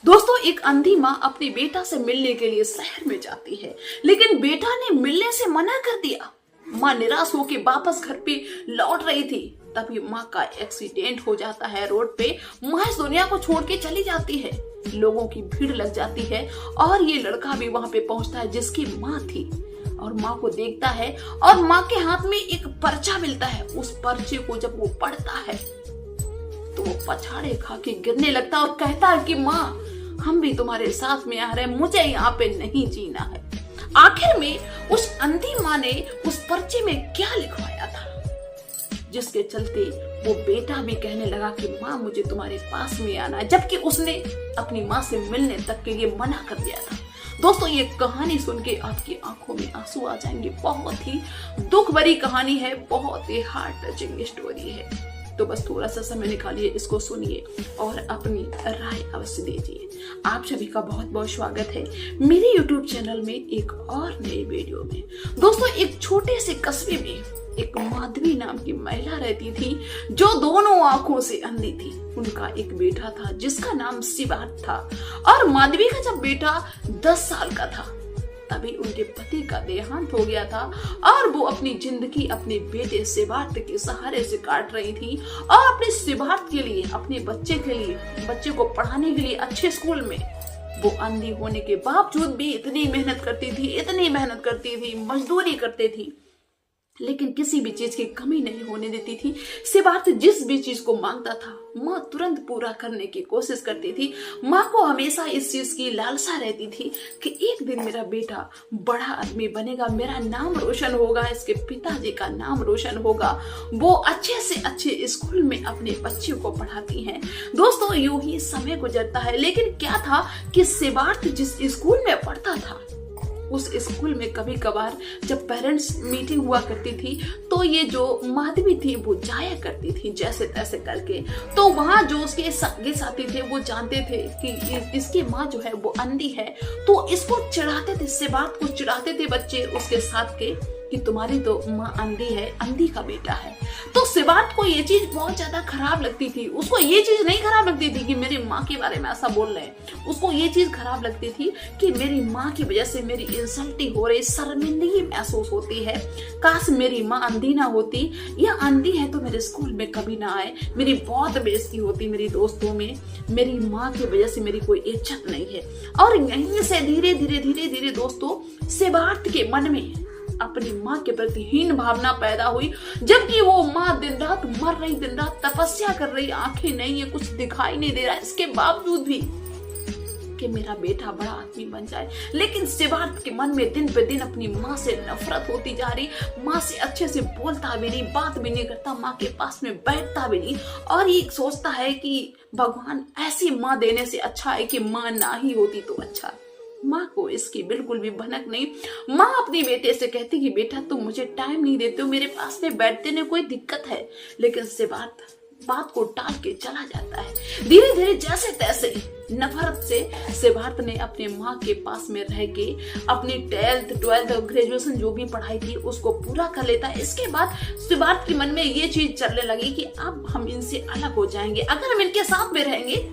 दोस्तों, एक अंधी माँ अपने बेटा से मिलने के लिए शहर में जाती है, लेकिन बेटा ने मिलने से मना कर दिया। माँ निराश होकर वापस घर पे लौट रही थी, तभी माँ का एक्सीडेंट हो जाता है रोड पे। माँ इस दुनिया को छोड़ के चली जाती है। लोगों की भीड़ लग जाती है और ये लड़का भी वहां पे पहुंचता है जिसकी माँ थी, और माँ को देखता है और माँ के हाथ में एक पर्चा मिलता है। उस पर्चे को जब वो पढ़ता है तो वो पछाड़े खा के गिरने लगता है और कहता है कि माँ, हम भी तुम्हारे साथ में आ रहे हैं, मुझे यहाँ पे नहीं जीना है। आखिर में उस अंधी माँ ने उस पर्चे में क्या लिखवाया था, जिसके चलते वो बेटा भी कहने लगा कि माँ, मुझे तुम्हारे पास में आना है, जबकि उसने अपनी माँ से मिलने तक के लिए मना कर दिया था। दोस्तों, ये कहानी सुन के आपकी आंखों में आंसू आ जाएंगे। बहुत ही दुख भरी कहानी है, बहुत ही हार्ट टचिंग स्टोरी है। तो बस थोड़ा सा समय निकालिए, इसको सुनिए और अपनी राय अवश्य दीजिए। आप सभी का बहुत बहुत स्वागत है मेरे YouTube चैनल में एक और नए वीडियो में। दोस्तों, एक छोटे से कस्बे में एक माधवी नाम की महिला रहती थी, जो दोनों आंखों से अंधी थी। उनका एक बेटा था जिसका नाम सिद्धार्थ था, और माधवी का जब बेटा 10 साल का था तभी उनके पति का देहांत हो गया था, और वो अपनी जिंदगी अपने बेटे सिद्धार्थ के सहारे से काट रही थी। और अपने सिद्धार्थ के लिए, अपने बच्चे के लिए, बच्चे को पढ़ाने के लिए अच्छे स्कूल में वो अंधी होने के बावजूद भी इतनी मेहनत करती थी, मजदूरी करती थी, लेकिन किसी भी चीज की कमी नहीं होने देती थी। सिद्धार्थ जिस भी चीज को मांगता था, माँ तुरंत पूरा करने की कोशिश करती थी। माँ को हमेशा इस चीज की लालसा रहती थी कि एक दिन मेरा बेटा बड़ा आदमी बनेगा, मेरा नाम रोशन होगा, इसके पिताजी का नाम रोशन होगा, वो अच्छे से अच्छे स्कूल में अपने बच्चे को पढ़ाती हैं। दोस्तों, यूं ही समय गुजरता है, लेकिन क्या था कि सिद्धार्थ जिस स्कूल में पढ़ता था, उस स्कूल में कभी कभार जब पेरेंट्स मीटिंग हुआ करती थी, तो ये जो माधवी थी वो जाया करती थी जैसे तैसे करके। तो वहां जो उसके सगे साथी थे वो जानते थे कि इसकी माँ जो है वो अंधी है, तो इसको चिढ़ाते थे, सिद्धार्थ को चिढ़ाते थे बच्चे उसके साथ के कि तुम्हारी तो माँ अंधी है, अंधी का बेटा है। तो सिद्धार्थ को ये चीज बहुत ज्यादा खराब लगती थी। उसको ये चीज नहीं खराब लगती थी कि मेरी माँ के बारे में ऐसा बोल रहे हैं, उसको ये चीज खराब लगती थी कि मेरी माँ की वजह से मेरी इंसल्टिंग हो रही, शर्मिंदगी महसूस होती है। काश मेरी माँ अंधी ना होती, या अंधी है तो मेरे स्कूल में कभी ना आए, मेरी बहुत बेइज्जती होती मेरी दोस्तों में, मेरी माँ की वजह से मेरी कोई इज्जत नहीं है। और यहीं से धीरे धीरे दोस्तों सिद्धार्थ के मन में अपनी माँ के प्रति हीन भावना पैदा हुई, जबकि वो माँ दिन रात मर रही, दिन रात तपस्या कर रही, आंखें नहीं है, कुछ दिखाई नहीं दे रहा है, इसके बावजूद भी कि मेरा बेटा बड़ा आदमी बन जाए। लेकिन सिद्धार्थ के मन में दिन पे दिन अपनी माँ से नफरत होती जा रही, माँ से अच्छे से बोलता भी नहीं, बात भी नहीं करता, माँ के पास में बैठता भी नहीं, और ये सोचता है कि भगवान ऐसी माँ देने से अच्छा है कि माँ ना ही होती तो अच्छा। माँ को इसकी बिल्कुल भी भनक नहीं। माँ अपने बेटे से कहती कि बेटा तुम मुझे टाइम नहीं देते हो, मेरे पास में बैठते ने कोई दिक्कत है, लेकिन सिद्धार्थ बात को टाल के चला जाता है। धीरे धीरे जैसे तैसे नफरत से सिद्धार्थ ने अपने माँ के पास में रह के अपनी 12th ग्रेजुएशन जो भी पढ़ाई थी उसको पूरा कर लेता है। इसके बाद सिद्धार्थ के मन में ये चीज चलने लगी कि अब हम इनसे अलग हो जाएंगे, अगर हम इनके साथ में रहेंगे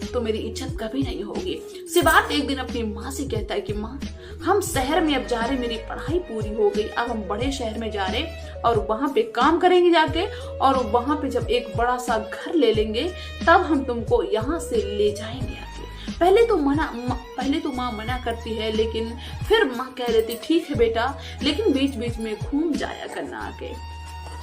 तो मेरी इज्जत कभी नहीं होगी। सिद्धार्थ एक दिन अपनी माँ से कहता है कि माँ, हम शहर में अब जा रहे, मेरी पढ़ाई पूरी हो गई, अब हम बड़े शहर में जा रहे और वहां पे काम करेंगे जाके, और वहां पे जब एक बड़ा सा घर ले लेंगे तब हम तुमको यहाँ से ले जाएंगे आके। पहले तो माँ मना करती है, लेकिन फिर माँ कह देती ठीक है बेटा, लेकिन बीच बीच में घूम जाया करना आके।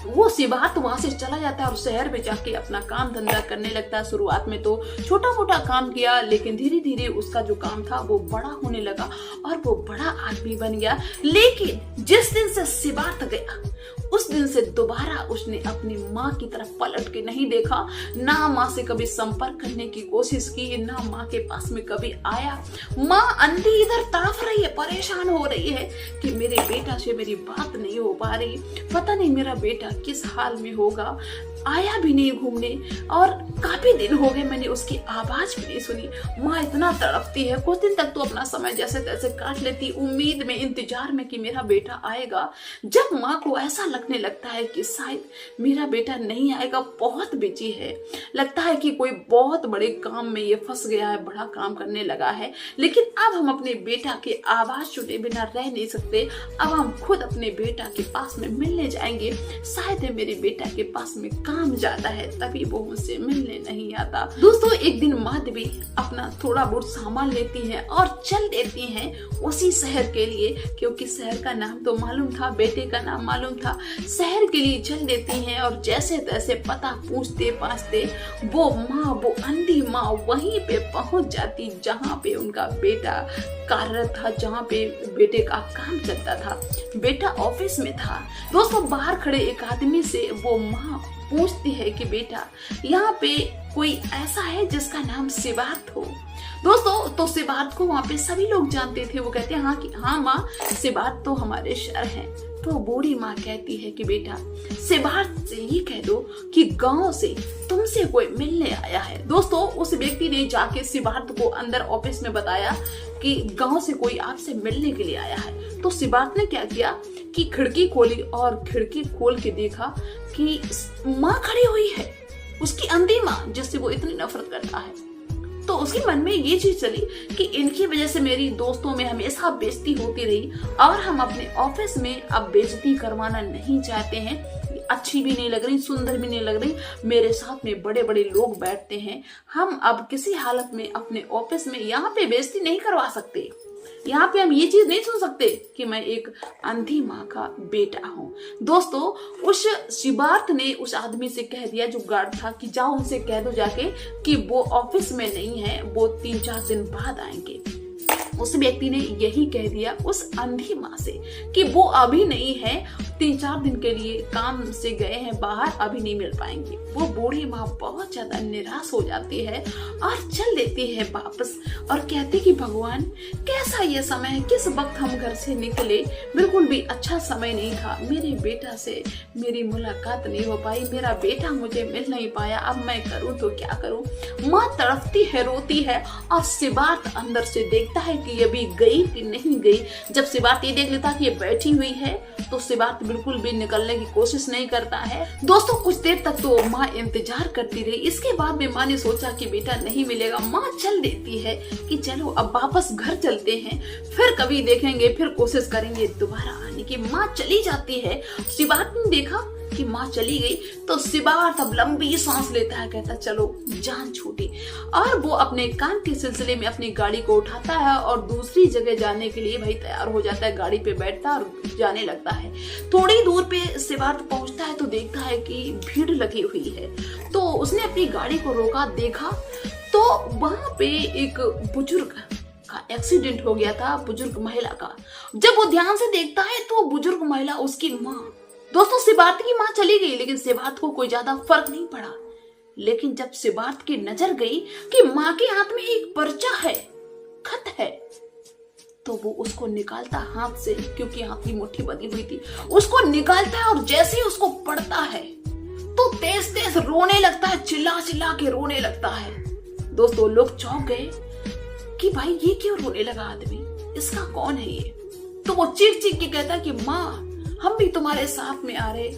वो सिद्धार्थ वहां से चला जाता है और शहर में जाके अपना काम धंधा करने लगता है। शुरुआत में तो छोटा मोटा काम किया, लेकिन धीरे धीरे उसका जो काम था वो बड़ा होने लगा और वो बड़ा आदमी बन गया। लेकिन जिस दिन से सिद्धार्थ गया, उस दिन से दोबारा उसने अपनी माँ की तरफ पलट के नहीं देखा, ना माँ से कभी संपर्क करने की कोशिश की, ना माँ के पास में कभी आया। माँ अंधी इधर तड़फ रही है, परेशान हो रही है कि मेरे बेटा से मेरी बात नहीं हो पा रही, पता नहीं मेरा बेटा किस हाल में होगा। आया भी नहीं घूमने, और काफी दिन हो गए मैंने उसकी आवाज भी नहीं सुनी। माँ इतना तड़पती है, कुछ दिन तक तो अपना समय जैसे तैसे काट लेती, उम्मीद में, इंतजार में कि मेरा बेटा आएगा। जब माँ को ऐसा ऐसा लगने लगता है कि शायद मेरा बेटा नहीं आएगा, बहुत बिजी है, लगता है कि कोई बहुत बड़े काम में ये फंस गया है, बड़ा काम करने लगा है। लेकिन अब हम अपने बेटा के आवाज सुने बिना रह नहीं सकते। अब हम खुद अपने बेटा के पास में मिलने जाएंगे। शायद मेरे बेटा के पास में काम ज्यादा है तभी वो मुझसे मिलने नहीं आता। दोस्तों, एक दिन माधवी अपना थोड़ा बहुत सामान लेती है और चल देती है उसी शहर के लिए, क्योंकि शहर का नाम तो मालूम था, बेटे का नाम मालूम था। शहर के लिए चल देती हैं और जैसे तैसे पता पूछते पाछते वो माँ, वो अंधी माँ वहीं पे पहुंच जाती जहाँ पे उनका बेटा कार्यरत था, जहाँ पे बेटे का काम चलता था। बेटा ऑफिस में था। दोस्तों, बाहर खड़े एक आदमी से वो माँ पूछती है कि बेटा, यहाँ पे कोई ऐसा है जिसका नाम सिद्धार्थ हो? दोस्तों, तो सिद्धार्थ को वहाँ पे सभी लोग जानते थे। वो कहते हैं हाँ माँ, सिद्धार्थ तो हमारे सर हैं। तो बूढ़ी माँ कहती है कि बेटा, सिद्धार्थ से ये कह दो कि गांव से तुमसे कोई मिलने आया है। दोस्तों, उस व्यक्ति ने जाके सिद्धार्थ को अंदर ऑफिस में बताया कि गांव से कोई आपसे मिलने के लिए आया है। तो सिद्धार्थ ने क्या किया कि खिड़की खोली और खिड़की खोल के देखा कि माँ खड़ी हुई है, उसकी अंधी माँ जिससे वो इतनी नफरत करता है। तो उसके मन में ये चीज चली कि इनकी वजह से मेरी दोस्तों में हमेशा बेइज्जती होती रही और हम अपने ऑफिस में अब बेइज्जती करवाना नहीं चाहते हैं। अच्छी भी नहीं लग रही, सुंदर भी नहीं लग रही, मेरे साथ में बड़े बड़े लोग बैठते हैं, हम अब किसी हालत में अपने ऑफिस में यहाँ पे बेइज्जती नहीं करवा सकते। यहाँ पे हम ये चीज नहीं सुन सकते कि मैं एक अंधी माँ का बेटा हूँ। दोस्तों, उस सिद्धार्थ ने उस आदमी से कह दिया जो गार्ड था कि जाओ उनसे कह दो जाके कि वो ऑफिस में नहीं है, वो 3-4 दिन बाद आएंगे। उस व्यक्ति ने यही कह दिया उस अंधी माँ से कि वो अभी नहीं है, 3-4 दिन के लिए काम से गए हैं बाहर, अभी नहीं मिल पाएंगे। वो बूढ़ी माँ बहुत ज्यादा निराश हो जाती है और चल देती है वापस और कहती कि भगवान, कैसा ये समय है, किस वक्त हम घर से निकले, बिल्कुल भी अच्छा समय नहीं था। मेरे बेटा से मेरी मुलाकात नहीं हो पाई, मेरा बेटा मुझे मिल नहीं पाया, अब मैं करूँ तो क्या करूँ। माँ तड़पती है, रोती है और सिद्धार्थ अंदर से देखता है कि ये भी गई कि नहीं गई। जब सिद्धार्थ ये देख लेता कि ये बैठी हुई है तो सिद्धार्थ बिल्कुल भी निकलने की कोशिश नहीं करता है। दोस्तों, कुछ देर तक तो माँ इंतजार करती रही। इसके बाद में माँ ने सोचा कि बेटा नहीं मिलेगा। माँ चल देती है कि चलो अब वापस घर चलते हैं, फिर कभी देखेंगे, फिर कोशिश करेंगे दोबारा आने की। माँ चली जाती है। सिद्धार्थ ने देखा कि माँ चली गई तो सिद्धार्थ अब लंबी सांस लेता है, कहता चलो जान छूटी, और वो अपने काम के सिलसिले में अपनी गाड़ी को उठाता है और दूसरी जगह जाने के लिए भाई तैयार हो जाता है। गाड़ी पे बैठता है और जाने लगता है। थोड़ी दूर पे सिद्धार्थ पहुंचता है तो देखता है कि भीड़ लगी हुई है। तो उसने अपनी गाड़ी को रोका, देखा तो वहां पे एक बुजुर्ग का एक्सीडेंट हो गया था, बुजुर्ग महिला का। जब वो ध्यान से देखता है तो बुजुर्ग महिला उसकी माँ। दोस्तों, सिद्धार्थ की माँ चली गई लेकिन सिद्धार्थ को कोई ज्यादा फर्क नहीं पड़ा। लेकिन जब सिद्धार्थ की नजर गई कि माँ के हाथ में एक पर्चा है, खत है, तो वो उसको निकालता हाथ से, क्योंकि हाथ की मुट्ठी बंधी हुई थी, उसको निकालता है और जैसे ही उसको पढ़ता है तो तेज तेज रोने लगता है, चिल्ला चिल्ला के रोने लगता है। दोस्तों, लोग चौंक गए कि भाई ये क्यों रोने लगा आदमी, इसका कौन है ये। तो वो चीख चीख के कहता है कि माँ, हम भी तुम्हारे साथ में आ रहे,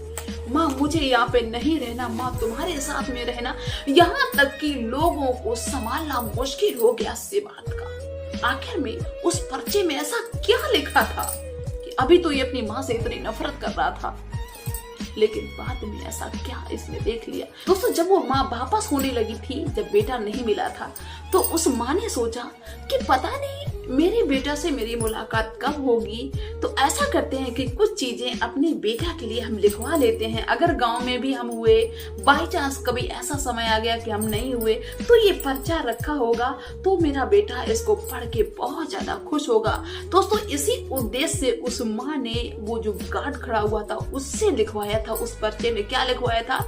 माँ मुझे यहाँ पे नहीं रहना, माँ तुम्हारे साथ में रहना। यहाँ तक कि लोगों को संभालना मुश्किल हो गया सिद्धार्थ का। आखिर में उस पर्चे में ऐसा क्या लिखा था कि अभी तो ये अपनी माँ से इतनी नफरत कर रहा था, लेकिन बाद में ऐसा क्या इसने देख लिया। दोस्तों, जब वो माँ वापस होने लगी थी, जब बेटा नहीं मिला था, तो उस माँ ने सोचा कि पता नहीं मेरे बेटा से मेरी मुलाकात कब होगी। तो ऐसा करते हैं कि कुछ चीजें अपने बेटा के लिए हम लिखवा लेते हैं। अगर गांव में भी हम हुए, बाई चांस कभी ऐसा समय आ गया कि हम नहीं हुए, तो ये पर्चा रखा होगा तो मेरा बेटा इसको पढ़ के बहुत ज्यादा खुश होगा। दोस्तों, इसी उद्देश्य से उस माँ ने वो जो गार्ड खड़ा हुआ था उससे लिखवाया था। उस पर्चे में क्या लिखवाया था?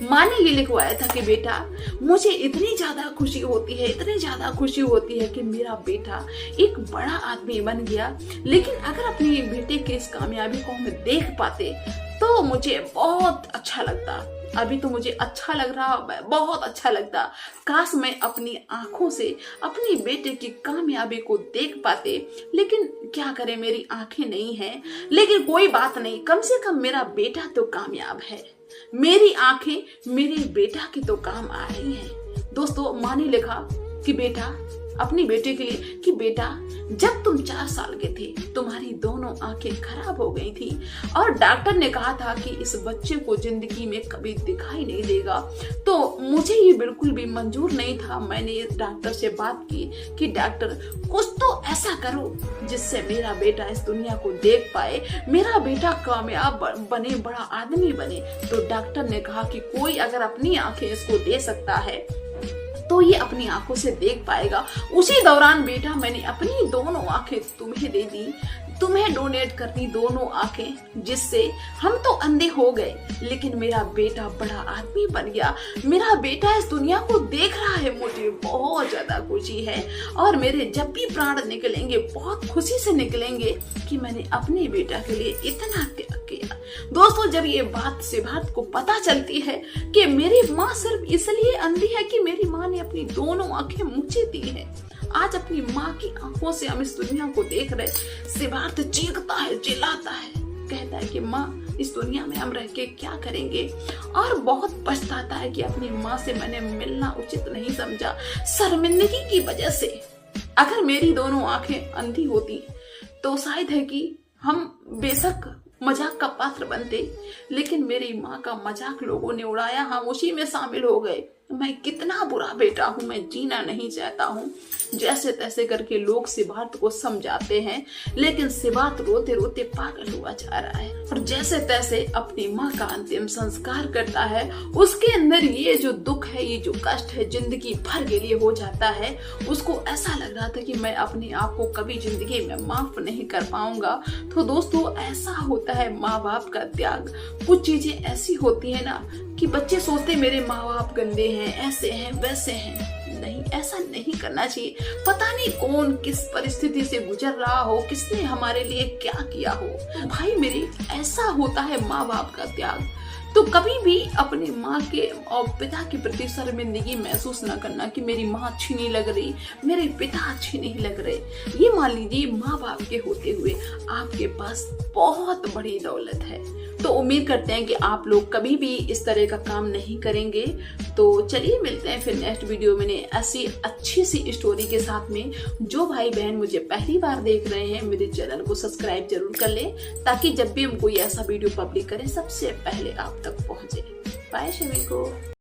माँ ने ये लिखवाया था कि बेटा, मुझे इतनी ज्यादा खुशी होती है, इतनी ज्यादा खुशी होती है कि मेरा बेटा एक बड़ा आदमी बन गया, लेकिन अगर अपने बेटे के इस कामयाबी को हम देख पाते तो मुझे बहुत अच्छा लगता। अभी तो मुझे अच्छा लग रहा, बहुत अच्छा लगता। काश मैं अपनी आंखों से अपनी बेटे की कामयाबी को देख पाते, लेकिन क्या करें, मेरी आंखें नहीं हैं। लेकिन कोई बात नहीं, कम से कम मेरा बेटा तो कामयाब है। मेरी आंखें मेरे बेटा की तो काम आ रही हैं। दोस्तों, माँ ने लिखा कि बेटा, अपनी बेटे के लिए कि बेटा, जब तुम 4 साल के थे तुम्हारी दोनों आंखें खराब हो गई थी और डॉक्टर ने कहा था कि इस बच्चे को जिंदगी में कभी दिखाई नहीं देगा। तो मुझे ये बिल्कुल भी मंजूर नहीं था। मैंने डॉक्टर से बात की कि डॉक्टर, कुछ तो ऐसा करो जिससे मेरा बेटा इस दुनिया को देख पाए, मेरा बेटा कामयाब बने, बड़ा आदमी बने। तो डॉक्टर ने कहा कि कोई अगर अपनी आंखें इसको दे सकता है तो ये अपनी आंखों से देख पाएगा। उसी दौरान बेटा, मैंने अपनी दोनों आंखें तुम्हें दे दी, तुम्हें डोनेट कर दी दोनों आंखें, जिससे हम तो अंधे हो गए लेकिन मेरा बेटा बड़ा आदमी बन गया। मेरा बेटा इस दुनिया को देख रहा है, मुझे बहुत ज्यादा खुशी है। और मेरे जब भी प्राण निकलेंगे बहुत खुशी से निकलेंगे कि मैंने अपने बेटा के लिए इतना त्याग किया। दोस्तों, जब ये बात सिद्धार्थ को पता चलती है कि मेरी माँ सिर्फ इसलिए अंधी है कि मेरी माँ ने अपनी दोनों आंखें मुझे दी है, आज अपनी माँ की आंखों से हम इस दुनिया को देख रहे, सिद्धार्थ चीखता है, चिल्लाता है, कहता है कि माँ, इस दुनिया में हम रह के क्या करेंगे। और बहुत पछताता है कि अपनी माँ से मैंने मिलना उचित नहीं समझा, शर्मिंदगी की वजह से। अगर मेरी दोनों आंखें अंधी होती तो शायद है कि हम बेशक मजाक का पात्र बनते, लेकिन मेरी माँ का मजाक लोगों ने उड़ाया, हम उसी में शामिल हो गए। मैं कितना बुरा बेटा हूँ, मैं जीना नहीं चाहता हूँ। जैसे तैसे करके लोग सिद्धार्थ को समझाते हैं, लेकिन सिद्धार्थ रोते रोते पागल हुआ जा रहा है और जैसे तैसे अपनी माँ का अंतिम संस्कार करता है। उसके अंदर ये जो दुख है, ये जो कष्ट है, जिंदगी भर के लिए हो जाता है। उसको ऐसा लग रहा था कि मैं अपने आप को कभी जिंदगी में माफ नहीं कर पाऊंगा। तो दोस्तों, ऐसा होता है माँ बाप का त्याग। कुछ चीजें ऐसी होती है ना कि बच्चे सोचते मेरे माँ बाप गंदे हैं, ऐसे हैं, वैसे हैं। नहीं, ऐसा नहीं करना चाहिए। पता नहीं कौन किस परिस्थिति से गुजर रहा हो, किसने हमारे लिए क्या किया हो। तो भाई मेरे, ऐसा होता है माँ बाप का त्याग। तो कभी भी अपने माँ के और पिता के प्रति शर्मिंदगी महसूस न करना कि मेरी माँ अच्छी नहीं लग रही, मेरे पिता अच्छे नहीं लग रहे। ये मान लीजिए, माँ बाप के होते हुए आपके पास बहुत बड़ी दौलत है। तो उम्मीद करते हैं कि आप लोग कभी भी इस तरह का काम नहीं करेंगे। तो चलिए मिलते हैं फिर नेक्स्ट वीडियो में ऐसी अच्छी सी स्टोरी के साथ में। जो भाई बहन मुझे पहली बार देख रहे हैं, मेरे चैनल को सब्सक्राइब जरूर कर लें, ताकि जब भी हम कोई ऐसा वीडियो पब्लिक करें सबसे पहले आप तक पहुंचे। बाय सभी को।